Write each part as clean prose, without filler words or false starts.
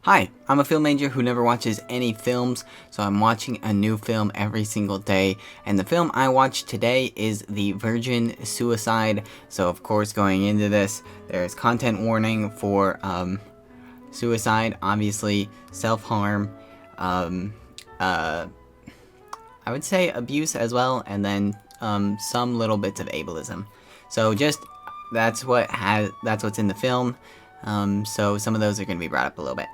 Hi, I'm a film major who never watches any films, so I'm watching a new film every single day. And the film I watched today is The Virgin Suicide. So, of course, going into this, there's content warning for suicide, obviously, self-harm, um, uh, I would say abuse as well, and then some little bits of ableism. So, just that's what's in the film. So some of those are going to be brought up a little bit.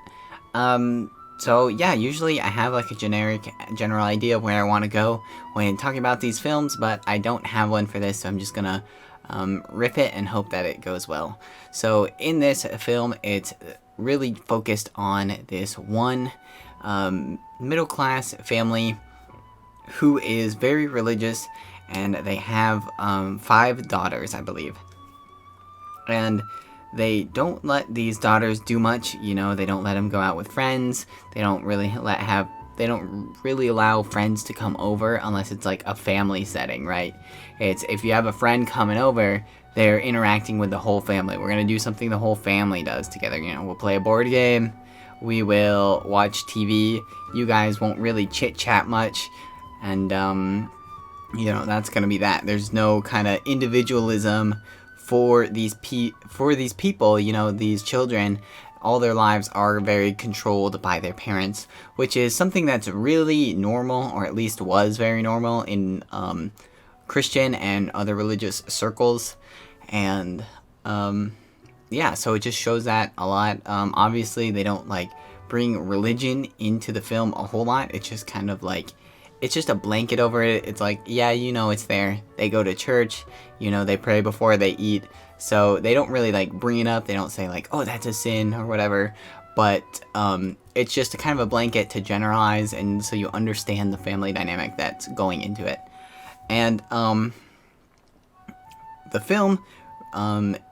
So yeah, usually I have like a general idea of where I want to go when talking about these films, but I don't have one for this, so I'm just gonna rip it and hope that it goes well. So in this film, it's really focused on this one middle class family who is very religious, and they have 5 daughters, I believe. And they don't let these daughters do much, they don't let them go out with friends. They don't really allow friends to come over unless it's like a family setting, right? It's if you have a friend coming over, they're interacting with the whole family. We're going to do something the whole family does together, we'll play a board game, we will watch TV. You guys won't really chit-chat much, and that's going to be that. There's no kind of individualism for these people, these children. All their lives are very controlled by their parents, which is something that's really normal, or at least was very normal in Christian and other religious circles. And so it just shows that a lot. Obviously, they don't bring religion into the film a whole lot. It's just kind of it's just a blanket over it. It's it's there. They go to church, they pray before they eat. So they don't really bring it up. They don't say oh, that's a sin or whatever. But it's just a kind of a blanket to generalize, and so you understand the family dynamic that's going into it. And the film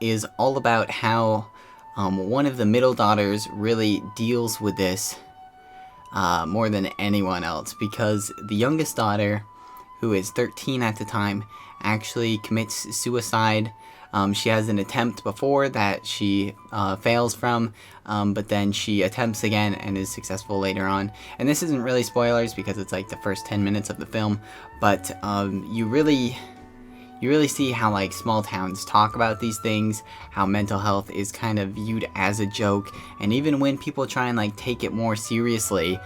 is all about how one of the middle daughters really deals with this more than anyone else, because the youngest daughter, who is 13 at the time, actually commits suicide. She has an attempt before that she fails from, but then she attempts again and is successful later on. And this isn't really spoilers because it's the first 10 minutes of the film, but you really see how small towns talk about these things, how mental health is kind of viewed as a joke, and even when people try and take it more seriously,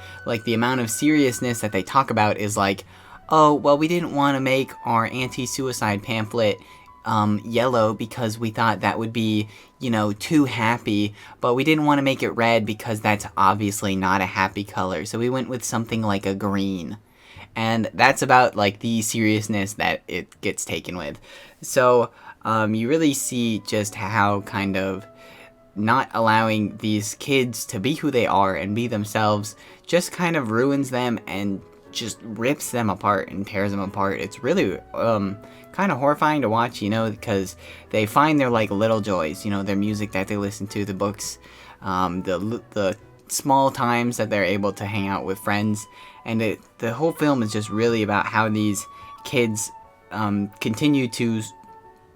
the amount of seriousness that they talk about is oh, well, we didn't want to make our anti-suicide pamphlet yellow because we thought that would be, too happy, but we didn't want to make it red because that's obviously not a happy color, so we went with something like a green. And that's about the seriousness that it gets taken with. So you really see just how kind of not allowing these kids to be who they are and be themselves just kind of ruins them and just rips them apart and tears them apart. It's really kind of horrifying to watch, because they find their little joys, their music that they listen to, the books, the small times that they're able to hang out with friends. And the whole film is just really about how these kids continue to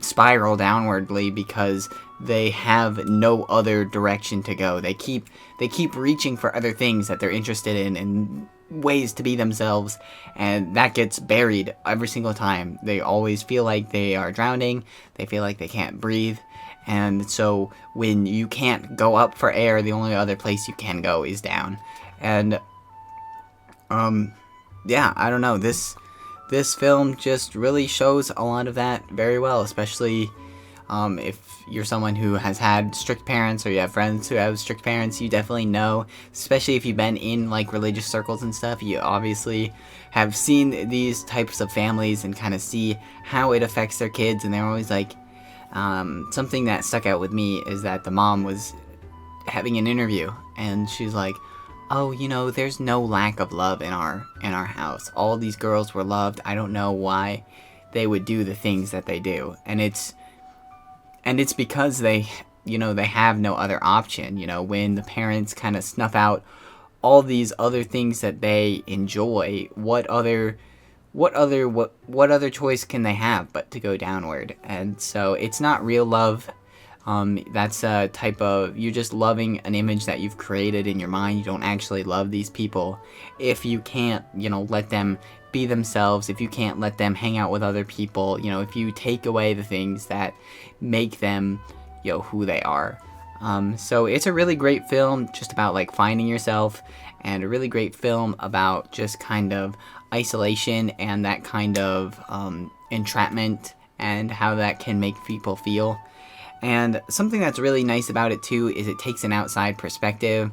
spiral downwardly because they have no other direction to go. They keep reaching for other things that they're interested in and ways to be themselves, and that gets buried every single time. They always feel like they are drowning. They feel like they can't breathe. And so when you can't go up for air, the only other place you can go is down. And I don't know, this film just really shows a lot of that very well, especially if you're someone who has had strict parents, or you have friends who have strict parents. You definitely know, especially if you've been in religious circles and stuff, you obviously have seen these types of families and kind of see how it affects their kids. And they're always something that stuck out with me is that the mom was having an interview, and she's oh, there's no lack of love in our house. All these girls were loved. I don't know why they would do the things that they do. And it's because they have no other option. When the parents kind of snuff out all these other things that they enjoy, what other choice can they have but to go downward? And so it's not real love. That's a type of, you're just loving an image that you've created in your mind. You don't actually love these people if you can't, let them be themselves, if you can't let them hang out with other people, if you take away the things that make them, who they are. So it's a really great film just about like finding yourself, and a really great film about just kind of isolation and that kind of entrapment and how that can make people feel. And something that's really nice about it too is it takes an outside perspective.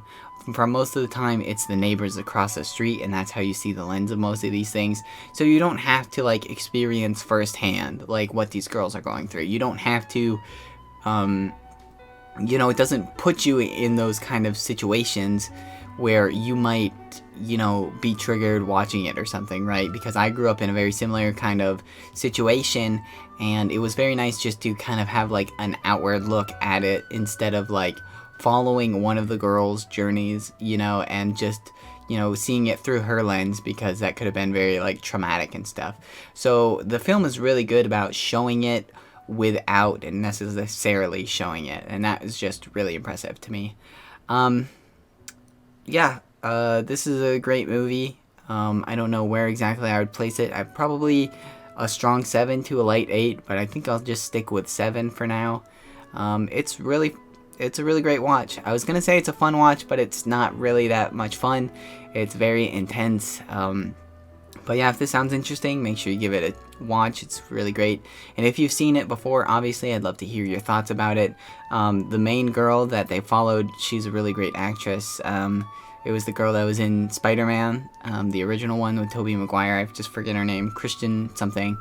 For most of the time, it's the neighbors across the street, and that's how you see the lens of most of these things. So you don't have to like experience firsthand like what these girls are going through. You don't have to, it doesn't put you in those kind of situations where you might, be triggered watching it or something, right? Because I grew up in a very similar kind of situation, and it was very nice just to kind of have like an outward look at it instead of like following one of the girls' journeys, and just, seeing it through her lens, because that could have been very like traumatic and stuff. So the film is really good about showing it without necessarily showing it, and that is just really impressive to me. This is a great movie. I don't know where exactly I would place it. I'd probably a strong 7 to a light 8, but I think I'll just stick with 7 for now. It's a really great watch. I was gonna say it's a fun watch, but it's not really that much fun. It's very intense. But yeah, if this sounds interesting, make sure you give it a watch. It's really great. And if you've seen it before, obviously, I'd love to hear your thoughts about it. The main girl that they followed, she's a really great actress. It was the girl that was in Spider-Man, the original one with Tobey Maguire. I just forget her name, Christian something.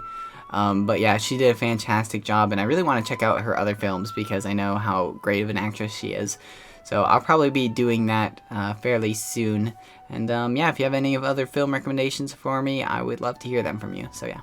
But yeah, she did a fantastic job, and I really want to check out her other films because I know how great of an actress she is. So I'll probably be doing that fairly soon. And if you have any other film recommendations for me, I would love to hear them from you. So yeah.